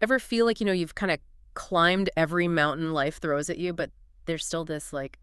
Ever feel like, you've kind of climbed every mountain life throws at you, but there's still this, like,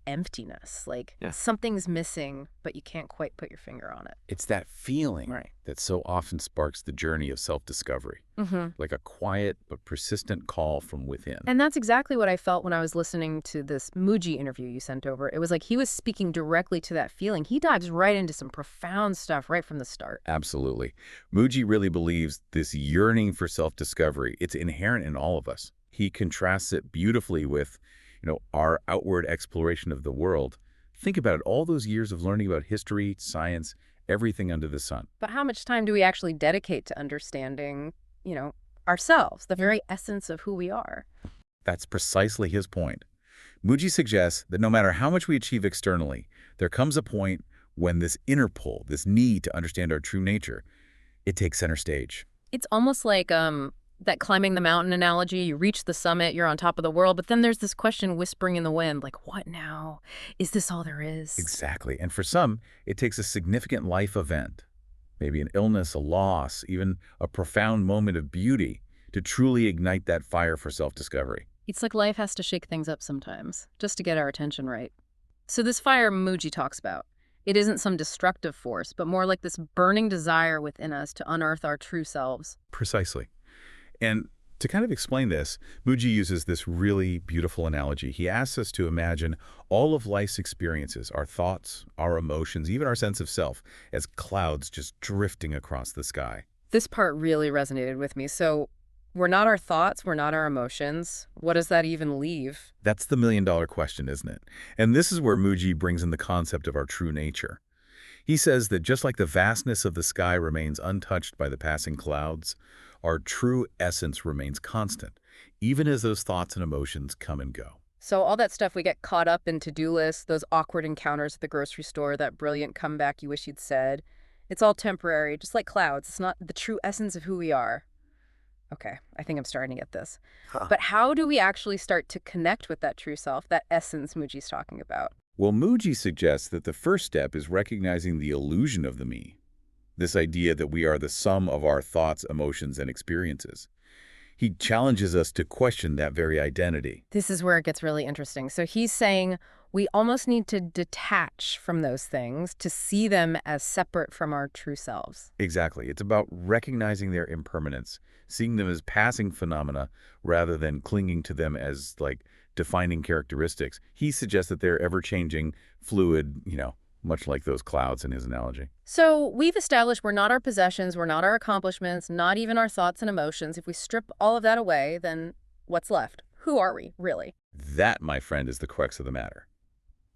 emptiness, like Yeah. something's missing, but you can't quite put your finger on it. It's that feeling Right. that so often sparks the journey of self-discovery, Mm-hmm. like a quiet but persistent call from within. And that's exactly what I felt when I was listening to this Mooji interview you sent over. It was like he was speaking directly to that feeling. He dives right into some profound stuff right from the start. Absolutely. Mooji really believes this yearning for self-discovery, it's inherent in all of us. He contrasts it beautifully with, our outward exploration of the world. Think about it, all those years of learning about history, science, everything under the sun. But how much time do we actually dedicate to understanding, ourselves, the very essence of who we are? That's precisely his point. Mooji suggests that no matter how much we achieve externally, there comes a point when this inner pull, this need to understand our true nature, it takes center stage. It's almost like that climbing the mountain analogy. You reach the summit, you're on top of the world, but then there's this question whispering in the wind, like, what now? Is this all there is? Exactly. And for some, it takes a significant life event, maybe an illness, a loss, even a profound moment of beauty to truly ignite that fire for self-discovery. It's like life has to shake things up sometimes, just to get our attention right. So this fire Mooji talks about, it isn't some destructive force, but more like this burning desire within us to unearth our true selves. Precisely. And to kind of explain this, Mooji uses this really beautiful analogy. He asks us to imagine all of life's experiences, our thoughts, our emotions, even our sense of self, as clouds just drifting across the sky. This part really resonated with me. So we're not our thoughts, we're not our emotions. What does that even leave? That's the million-dollar question, isn't it? And this is where Mooji brings in the concept of our true nature. He says that just like the vastness of the sky remains untouched by the passing clouds, our true essence remains constant, even as those thoughts and emotions come and go. So all that stuff we get caught up in to-do lists, those awkward encounters at the grocery store, that brilliant comeback you wish you'd said, it's all temporary, just like clouds. It's not the true essence of who we are. Okay, I think I'm starting to get this. Huh. But how do we actually start to connect with that true self, that essence Mooji's talking about? Well, Mooji suggests that the first step is recognizing the illusion of the me, this idea that we are the sum of our thoughts, emotions, and experiences. He challenges us to question that very identity. This is where it gets really interesting. So he's saying we almost need to detach from those things to see them as separate from our true selves. Exactly. It's about recognizing their impermanence, seeing them as passing phenomena rather than clinging to them as, like, defining characteristics. He suggests that they're ever-changing, fluid, much like those clouds in his analogy. So we've established we're not our possessions, we're not our accomplishments, not even our thoughts and emotions. If we strip all of that away, then what's left? Who are we, really? That, my friend, is the crux of the matter.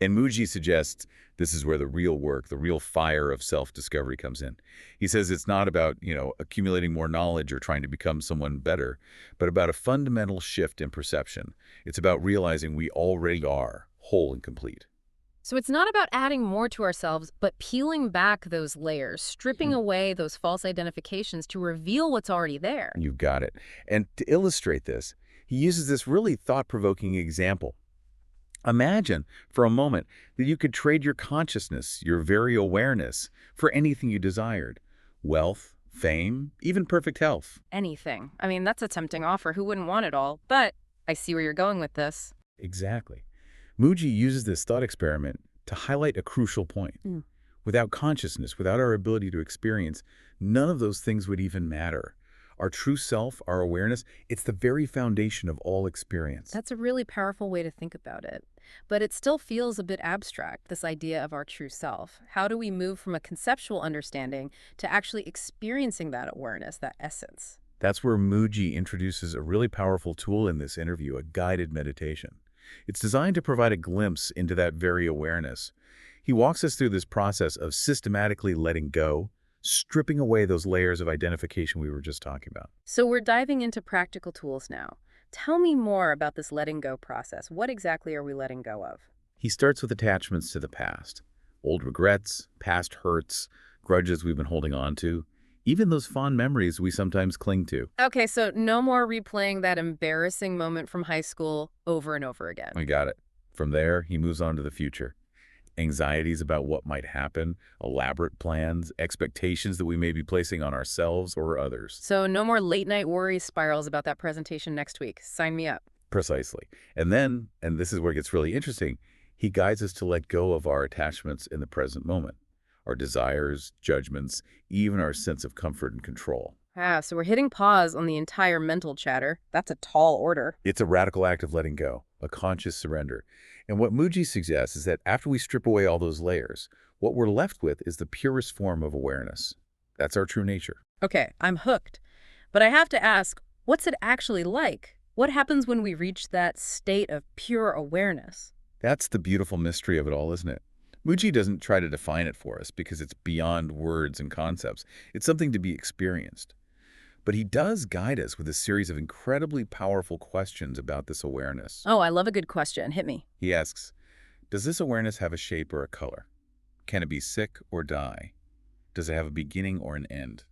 And Mooji suggests this is where the real work, the real fire of self-discovery comes in. He says it's not about, accumulating more knowledge or trying to become someone better, but about a fundamental shift in perception. It's about realizing we already are whole and complete. So it's not about adding more to ourselves, but peeling back those layers, stripping away those false identifications to reveal what's already there. You got it. And to illustrate this, he uses this really thought-provoking example. Imagine for a moment that you could trade your consciousness, your very awareness, for anything you desired. Wealth, fame, even perfect health. Anything. I mean, that's a tempting offer. Who wouldn't want it all? But I see where you're going with this. Exactly. Mooji uses this thought experiment to highlight a crucial point. Without consciousness, without our ability to experience, none of those things would even matter. Our true self, our awareness, it's the very foundation of all experience. That's a really powerful way to think about it. But it still feels a bit abstract, this idea of our true self. How do we move from a conceptual understanding to actually experiencing that awareness, that essence? That's where Mooji introduces a really powerful tool in this interview, a guided meditation. It's designed to provide a glimpse into that very awareness. He walks us through this process of systematically letting go, stripping away those layers of identification we were just talking about. So we're diving into practical tools now. Tell me more about this letting go process. What exactly are we letting go of? He starts with attachments to the past, old regrets, past hurts, grudges we've been holding on to, even those fond memories we sometimes cling to. Okay, so no more replaying that embarrassing moment from high school over and over again. We got it. From there, he moves on to the future. Anxieties about what might happen, elaborate plans, expectations that we may be placing on ourselves or others. So no more late night worry spirals about that presentation next week. Sign me up. Precisely. And then, and this is where it gets really interesting, he guides us to let go of our attachments in the present moment, our desires, judgments, even our sense of comfort and control. Ah, so we're hitting pause on the entire mental chatter. That's a tall order. It's a radical act of letting go, a conscious surrender. And what Mooji suggests is that after we strip away all those layers, what we're left with is the purest form of awareness. That's our true nature. Okay, I'm hooked. But I have to ask, what's it actually like? What happens when we reach that state of pure awareness? That's the beautiful mystery of it all, isn't it? Mooji doesn't try to define it for us because it's beyond words and concepts. It's something to be experienced. But he does guide us with a series of incredibly powerful questions about this awareness. Oh, I love a good question. Hit me. He asks, does this awareness have a shape or a color? Can it be sick or die? Does it have a beginning or an end?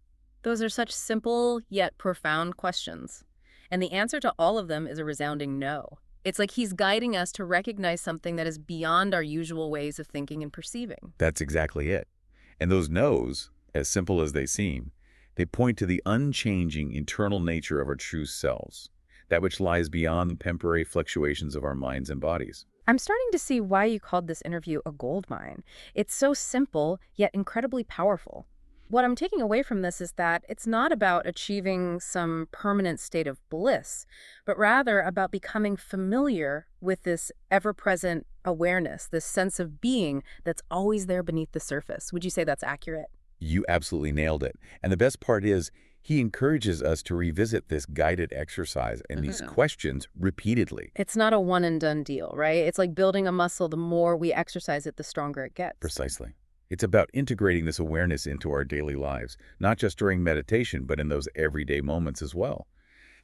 Those are such simple yet profound questions. And the answer to all of them is a resounding no. It's like he's guiding us to recognize something that is beyond our usual ways of thinking and perceiving. That's exactly it. And those no's, as simple as they seem, they point to the unchanging internal nature of our true selves, that which lies beyond the temporary fluctuations of our minds and bodies. I'm starting to see why you called this interview a goldmine. It's so simple, yet incredibly powerful. What I'm taking away from this is that it's not about achieving some permanent state of bliss, but rather about becoming familiar with this ever-present awareness, this sense of being that's always there beneath the surface. Would you say that's accurate? You absolutely nailed it. And the best part is, he encourages us to revisit this guided exercise and these questions repeatedly. It's not a one-and-done deal, right? It's like building a muscle. The more we exercise it, the stronger it gets. Precisely. It's about integrating this awareness into our daily lives, not just during meditation, but in those everyday moments as well.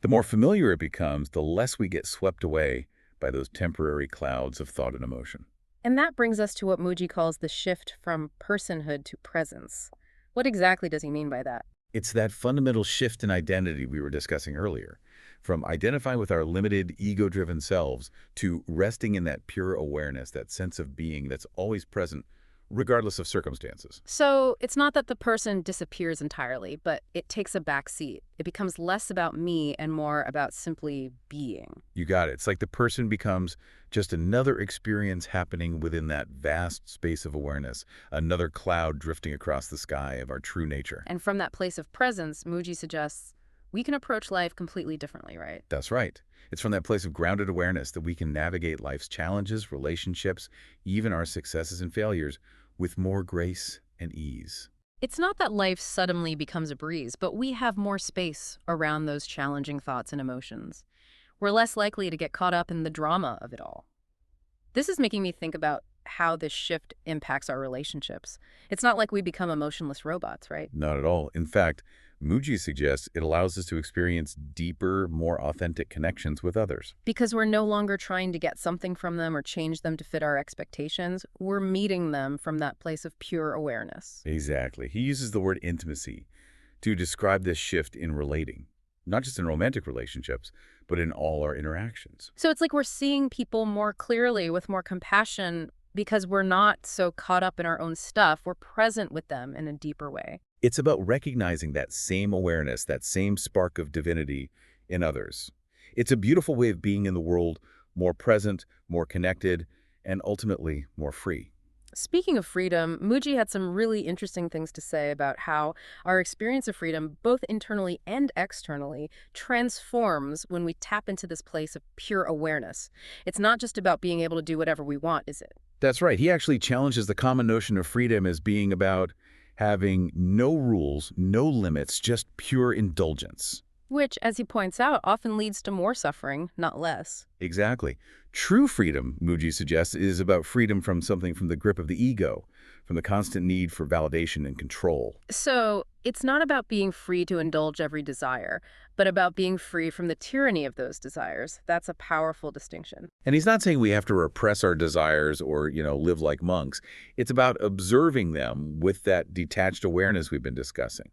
The more familiar it becomes, the less we get swept away by those temporary clouds of thought and emotion. And that brings us to what Mooji calls the shift from personhood to presence. What exactly does he mean by that? It's that fundamental shift in identity we were discussing earlier, from identifying with our limited, ego-driven selves to resting in that pure awareness, that sense of being that's always present, regardless of circumstances. So it's not that the person disappears entirely, but it takes a back seat. It becomes less about me and more about simply being. You got it. It's like the person becomes just another experience happening within that vast space of awareness, another cloud drifting across the sky of our true nature. And from that place of presence, Mooji suggests we can approach life completely differently, right? That's right. It's from that place of grounded awareness that we can navigate life's challenges, relationships, even our successes and failures with more grace and ease. It's not that life suddenly becomes a breeze, but we have more space around those challenging thoughts and emotions. We're less likely to get caught up in the drama of it all. This is making me think about how this shift impacts our relationships. It's not like we become emotionless robots, right? Not at all. In fact, Mooji suggests it allows us to experience deeper, more authentic connections with others. Because we're no longer trying to get something from them or change them to fit our expectations. We're meeting them from that place of pure awareness. Exactly. He uses the word intimacy to describe this shift in relating, not just in romantic relationships, but in all our interactions. So it's like we're seeing people more clearly with more compassion because we're not so caught up in our own stuff. We're present with them in a deeper way. It's about recognizing that same awareness, that same spark of divinity in others. It's a beautiful way of being in the world, more present, more connected, and ultimately more free. Speaking of freedom, Mooji had some really interesting things to say about how our experience of freedom, both internally and externally, transforms when we tap into this place of pure awareness. It's not just about being able to do whatever we want, is it? That's right. He actually challenges the common notion of freedom as being about having no rules, no limits, just pure indulgence. Which, as he points out, often leads to more suffering, not less. Exactly. True freedom, Mooji suggests, is about freedom from something from the grip of the ego, from the constant need for validation and control. So it's not about being free to indulge every desire, but about being free from the tyranny of those desires. That's a powerful distinction. And he's not saying we have to repress our desires or, live like monks. It's about observing them with that detached awareness we've been discussing.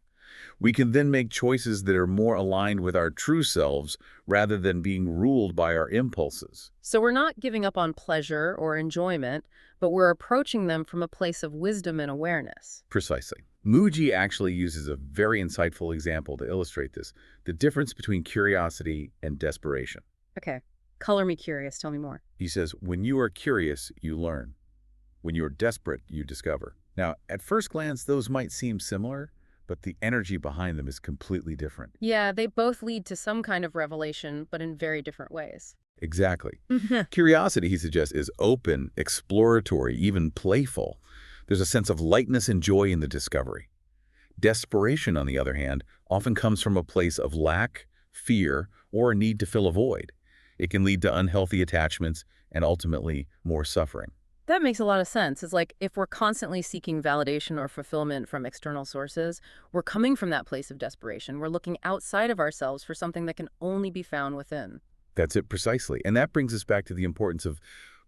We can then make choices that are more aligned with our true selves rather than being ruled by our impulses. So we're not giving up on pleasure or enjoyment, but we're approaching them from a place of wisdom and awareness. Precisely. Mooji actually uses a very insightful example to illustrate this, the difference between curiosity and desperation. Okay, color me curious. Tell me more. He says, when you are curious, you learn. When you are desperate, you discover. Now, at first glance, those might seem similar, but the energy behind them is completely different. Yeah, they both lead to some kind of revelation, but in very different ways. Exactly. Curiosity, he suggests, is open, exploratory, even playful. There's a sense of lightness and joy in the discovery. Desperation, on the other hand, often comes from a place of lack, fear, or a need to fill a void. It can lead to unhealthy attachments and ultimately more suffering. That makes a lot of sense. It's like if we're constantly seeking validation or fulfillment from external sources, we're coming from that place of desperation. We're looking outside of ourselves for something that can only be found within. That's it precisely. And that brings us back to the importance of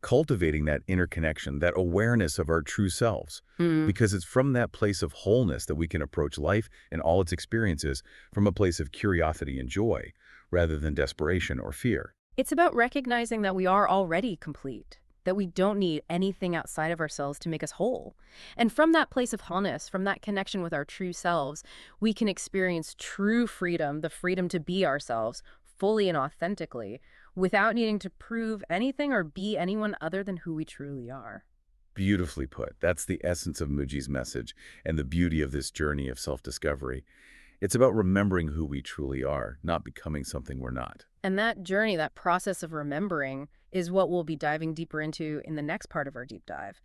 cultivating that inner connection, that awareness of our true selves. Because it's from that place of wholeness that we can approach life and all its experiences from a place of curiosity and joy, rather than desperation or fear. It's about recognizing that we are already complete, that we don't need anything outside of ourselves to make us whole. And from that place of wholeness, from that connection with our true selves, we can experience true freedom, the freedom to be ourselves fully and authentically, without needing to prove anything or be anyone other than who we truly are. Beautifully put. That's the essence of Mooji's message and the beauty of this journey of self-discovery. It's about remembering who we truly are, not becoming something we're not. And that journey, that process of remembering, is what we'll be diving deeper into in the next part of our deep dive.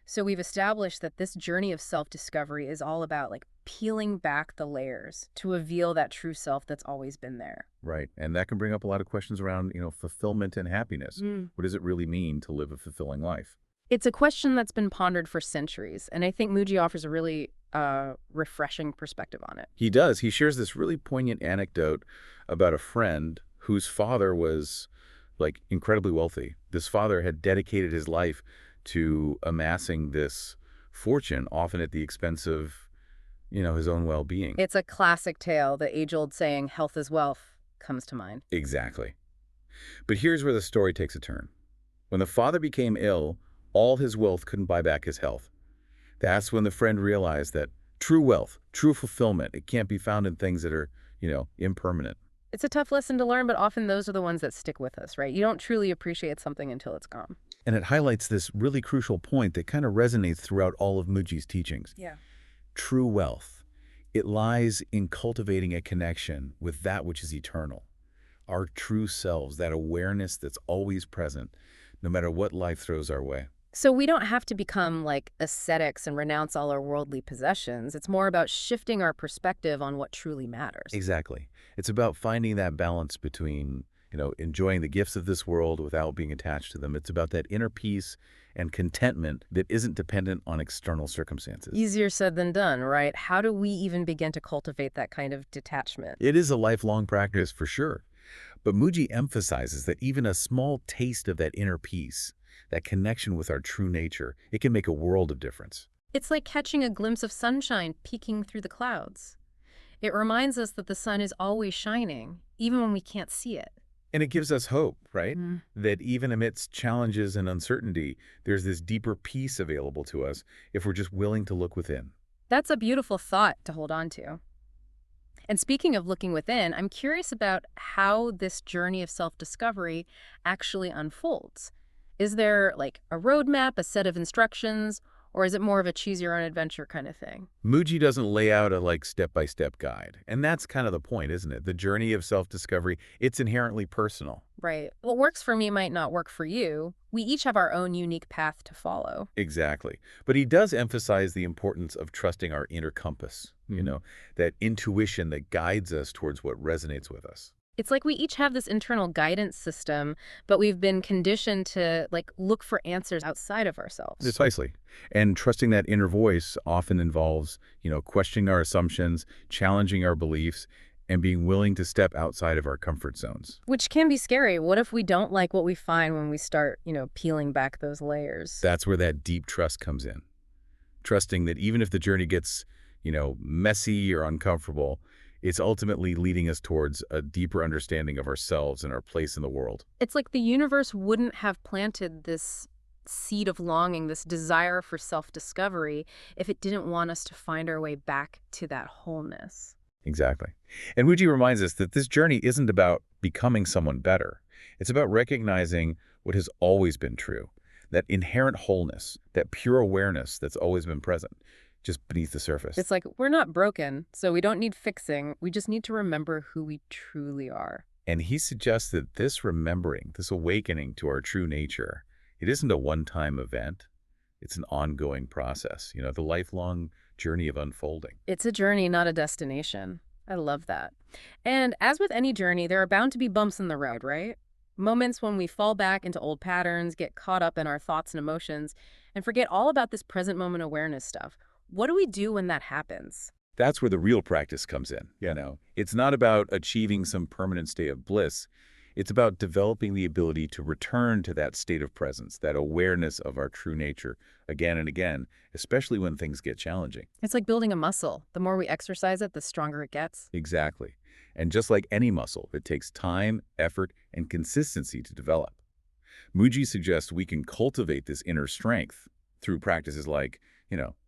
So we've established that this journey of self-discovery is all about peeling back the layers to reveal that true self that's always been there. Right. And that can bring up a lot of questions around, fulfillment and happiness. What does it really mean to live a fulfilling life? It's a question that's been pondered for centuries, and I think Mooji offers a really refreshing perspective on it. He does. He shares this really poignant anecdote about a friend whose father was incredibly wealthy. This father had dedicated his life to amassing this fortune, often at the expense of, his own well-being. It's a classic tale. The age-old saying, health is wealth, comes to mind. Exactly. But here's where the story takes a turn. When the father became ill, all his wealth couldn't buy back his health. That's when the friend realized that true wealth, true fulfillment, it can't be found in things that are, impermanent. It's a tough lesson to learn, but often those are the ones that stick with us, right? You don't truly appreciate something until it's gone. And it highlights this really crucial point that kind of resonates throughout all of Mooji's teachings. Yeah. True wealth. It lies in cultivating a connection with that which is eternal. Our true selves, that awareness that's always present, no matter what life throws our way. So we don't have to become ascetics and renounce all our worldly possessions. It's more about shifting our perspective on what truly matters. Exactly. It's about finding that balance between, enjoying the gifts of this world without being attached to them. It's about that inner peace and contentment that isn't dependent on external circumstances. Easier said than done, right? How do we even begin to cultivate that kind of detachment? It is a lifelong practice for sure. But Mooji emphasizes that even a small taste of that inner peace, that connection with our true nature, it can make a world of difference. It's like catching a glimpse of sunshine peeking through the clouds. It reminds us that the sun is always shining, even when we can't see it. And it gives us hope, right? That even amidst challenges and uncertainty, there's this deeper peace available to us if we're just willing to look within. That's a beautiful thought to hold on to. And speaking of looking within, I'm curious about how this journey of self-discovery actually unfolds. Is there a roadmap, a set of instructions, or is it more of a choose your own adventure kind of thing? Mooji doesn't lay out a step-by-step guide. And that's kind of the point, isn't it? The journey of self-discovery, it's inherently personal. Right. What works for me might not work for you. We each have our own unique path to follow. Exactly. But he does emphasize the importance of trusting our inner compass, that intuition that guides us towards what resonates with us. It's like we each have this internal guidance system, but we've been conditioned to look for answers outside of ourselves. Precisely. And trusting that inner voice often involves, questioning our assumptions, challenging our beliefs, and being willing to step outside of our comfort zones. Which can be scary. What if we don't like what we find when we start, peeling back those layers? That's where that deep trust comes in. Trusting that even if the journey gets, messy or uncomfortable, it's ultimately leading us towards a deeper understanding of ourselves and our place in the world. It's like the universe wouldn't have planted this seed of longing, this desire for self-discovery, if it didn't want us to find our way back to that wholeness. Exactly. And Mooji reminds us that this journey isn't about becoming someone better. It's about recognizing what has always been true, that inherent wholeness, that pure awareness that's always been present, just beneath the surface. It's like we're not broken, so we don't need fixing. We just need to remember who we truly are. And he suggests that this remembering, this awakening to our true nature, it isn't a one-time event. It's an ongoing process, the lifelong journey of unfolding. It's a journey, not a destination. I love that. And as with any journey, there are bound to be bumps in the road, right? Moments when we fall back into old patterns, get caught up in our thoughts and emotions, and forget all about this present moment awareness stuff. What do we do when that happens? That's where the real practice comes in. It's not about achieving some permanent state of bliss. It's about developing the ability to return to that state of presence, that awareness of our true nature again and again, especially when things get challenging. It's like building a muscle. The more we exercise it, the stronger it gets. Exactly. And just like any muscle, it takes time, effort, and consistency to develop. Mooji suggests we can cultivate this inner strength through practices like,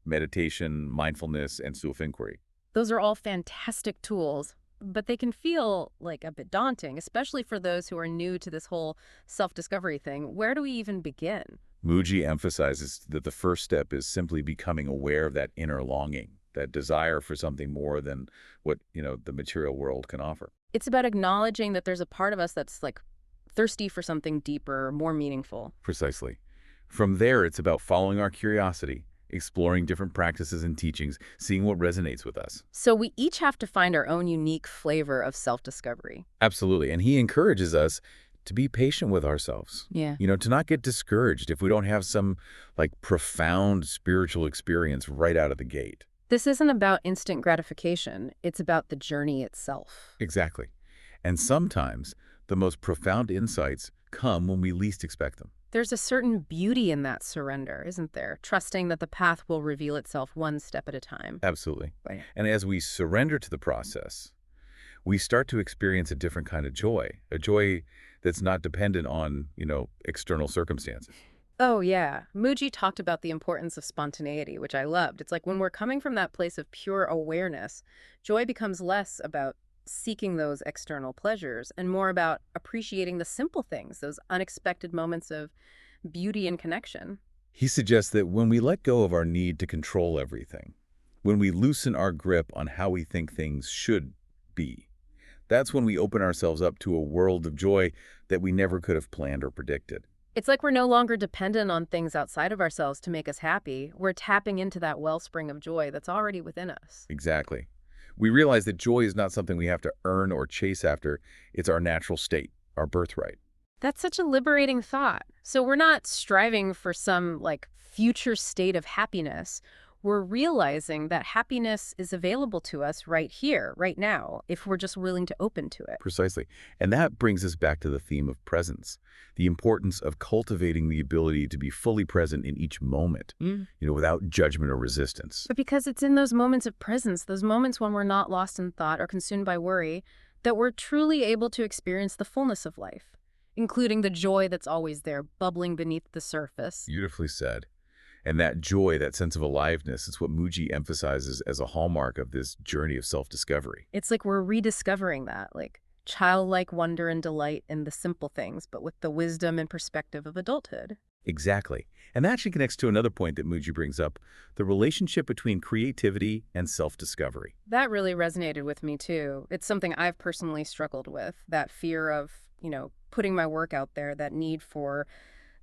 meditation, mindfulness, and self-inquiry. Those are all fantastic tools, but they can feel like a bit daunting, especially for those who are new to this whole self-discovery thing. Where do we even begin? Mooji emphasizes that the first step is simply becoming aware of that inner longing, that desire for something more than what, the material world can offer. It's about acknowledging that there's a part of us that's like thirsty for something deeper, more meaningful. Precisely. From there, it's about following our curiosity, exploring different practices and teachings, seeing what resonates with us. So we each have to find our own unique flavor of self-discovery. Absolutely. And he encourages us to be patient with ourselves. Yeah. To not get discouraged if we don't have some profound spiritual experience right out of the gate. This isn't about instant gratification. It's about the journey itself. Exactly. And sometimes the most profound insights come when we least expect them. There's a certain beauty in that surrender, isn't there? Trusting that the path will reveal itself one step at a time. Absolutely. Right. And as we surrender to the process, we start to experience a different kind of joy, a joy that's not dependent on, external circumstances. Oh, yeah. Mooji talked about the importance of spontaneity, which I loved. It's like when we're coming from that place of pure awareness, joy becomes less about seeking those external pleasures and more about appreciating the simple things, those unexpected moments of beauty and connection. He suggests that when we let go of our need to control everything, when we loosen our grip on how we think things should be, that's when we open ourselves up to a world of joy that we never could have planned or predicted. It's like we're no longer dependent on things outside of ourselves to make us happy. We're tapping into that wellspring of joy that's already within us. Exactly. We realize that joy is not something we have to earn or chase after. It's our natural state, our birthright. That's such a liberating thought. So we're not striving for some future state of happiness. We're realizing that happiness is available to us right here, right now, if we're just willing to open to it. Precisely. And that brings us back to the theme of presence, the importance of cultivating the ability to be fully present in each moment, without judgment or resistance. But because it's in those moments of presence, those moments when we're not lost in thought or consumed by worry, that we're truly able to experience the fullness of life, including the joy that's always there, bubbling beneath the surface. Beautifully said. And that joy, that sense of aliveness, is what Mooji emphasizes as a hallmark of this journey of self-discovery. It's like we're rediscovering that, childlike wonder and delight in the simple things, but with the wisdom and perspective of adulthood. Exactly. And that actually connects to another point that Mooji brings up, the relationship between creativity and self-discovery. That really resonated with me, too. It's something I've personally struggled with, that fear of, putting my work out there, that need for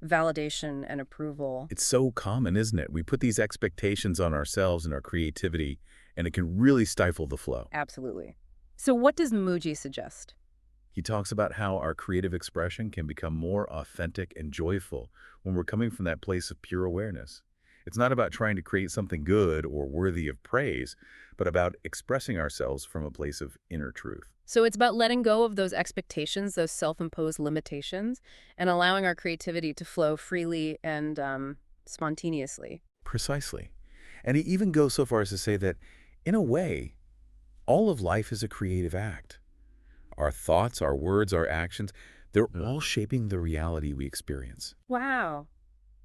validation and approval. It's so common, isn't it? We put these expectations on ourselves and our creativity, and it can really stifle the flow. Absolutely. So what does Mooji suggest? He talks about how our creative expression can become more authentic and joyful when we're coming from that place of pure awareness. It's not about trying to create something good or worthy of praise, but about expressing ourselves from a place of inner truth. So it's about letting go of those expectations, those self-imposed limitations, and allowing our creativity to flow freely and spontaneously. Precisely. And he even goes so far as to say that In a way, all of life is a creative act. Our thoughts, our words, our actions, they're all shaping the reality we experience. Wow.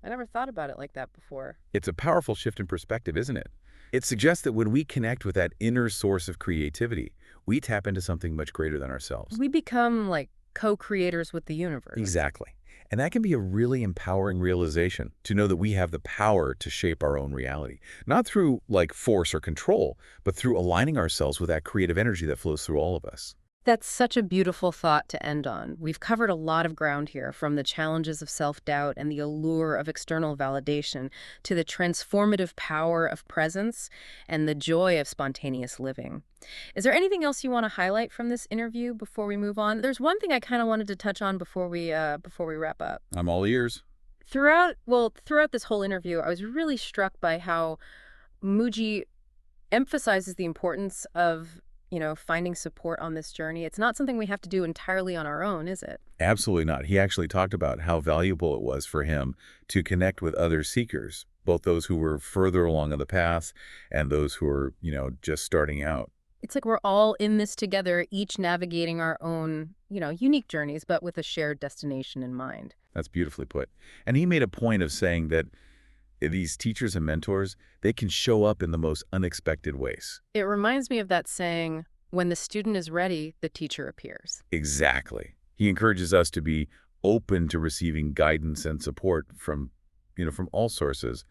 I never thought about it like that before. It's a powerful shift in perspective, isn't it? It suggests that when we connect with that inner source of creativity, we tap into something much greater than ourselves. We become like co-creators with the universe. Exactly. And that can be a really empowering realization to know that we have the power to shape our own reality. Not through like force or control, but through aligning ourselves with that creative energy that flows through all of us. That's such a beautiful thought to end on. We've covered a lot of ground here, from the challenges of self-doubt and the allure of external validation to the transformative power of presence and the joy of spontaneous living. Is there anything else you want to highlight from this interview before we move on? There's one thing I kind of wanted to touch on before we wrap up. I'm all ears. Throughout this whole interview, I was really struck by how Mooji emphasizes the importance of, finding support on this journey. It's not something we have to do entirely on our own, is it? Absolutely not. He actually talked about how valuable it was for him to connect with other seekers, both those who were further along on the path and those who were, just starting out. It's like we're all in this together, each navigating our own, unique journeys, but with a shared destination in mind. That's beautifully put. And he made a point of saying that these teachers and mentors, they can show up in the most unexpected ways. It reminds me of that saying, when the student is ready, the teacher appears. Exactly. He encourages us to be open to receiving guidance and support from all sources.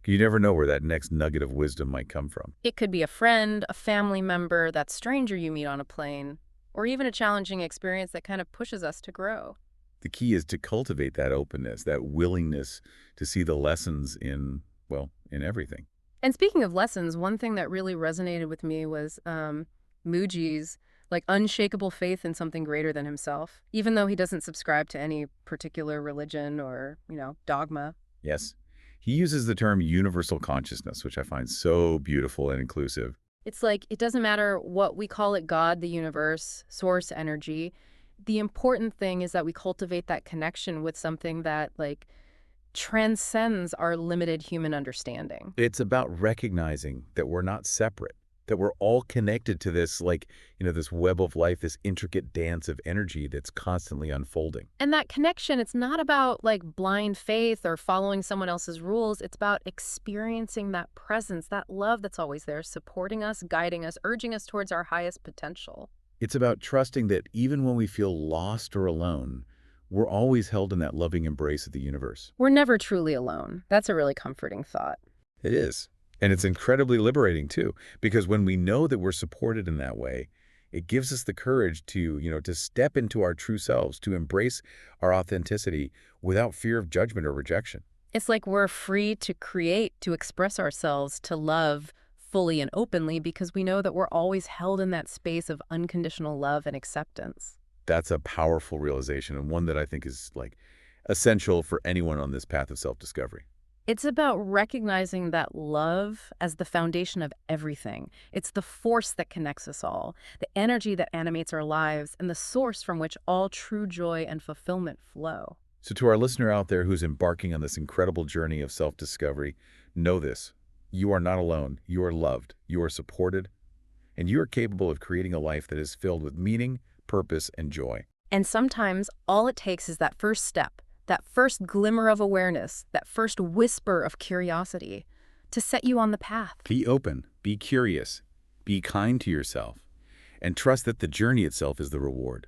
You never know where that next nugget of wisdom might come from. It could be a friend, a family member, that stranger you meet on a plane, or even a challenging experience that kind of pushes us to grow. The key is to cultivate that openness, that willingness to see the lessons in everything. And speaking of lessons, one thing that really resonated with me was Mooji's like unshakable faith in something greater than himself, even though he doesn't subscribe to any particular religion or, dogma. Yes. He uses the term universal consciousness, which I find so beautiful and inclusive. It's like it doesn't matter what we call it, God, the universe, source energy. The important thing is that we cultivate that connection with something that like transcends our limited human understanding. It's about recognizing that we're not separate, that we're all connected to this, this web of life, this intricate dance of energy that's constantly unfolding. And that connection, it's not about like blind faith or following someone else's rules. It's about experiencing that presence, that love that's always there, supporting us, guiding us, urging us towards our highest potential. It's about trusting that even when we feel lost or alone, we're always held in that loving embrace of the universe. We're never truly alone. That's a really comforting thought. It is. And it's incredibly liberating, too, because when we know that we're supported in that way, it gives us the courage to step into our true selves, to embrace our authenticity without fear of judgment or rejection. It's like we're free to create, to express ourselves, to love fully and openly, because we know that we're always held in that space of unconditional love and acceptance. That's a powerful realization, and one that I think is essential for anyone on this path of self-discovery. It's about recognizing that love as the foundation of everything. It's the force that connects us all, the energy that animates our lives, and the source from which all true joy and fulfillment flow. So to our listener out there who's embarking on this incredible journey of self-discovery, know this: you are not alone. You are loved. You are supported. And you are capable of creating a life that is filled with meaning, purpose, and joy. And sometimes all it takes is that first step, that first glimmer of awareness, that first whisper of curiosity to set you on the path. Be open. Be curious. Be kind to yourself. And trust that the journey itself is the reward.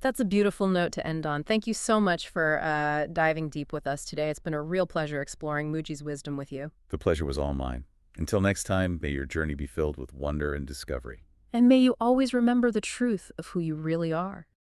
That's a beautiful note to end on. Thank you so much for diving deep with us today. It's been a real pleasure exploring Mooji's wisdom with you. The pleasure was all mine. Until next time, may your journey be filled with wonder and discovery. And may you always remember the truth of who you really are.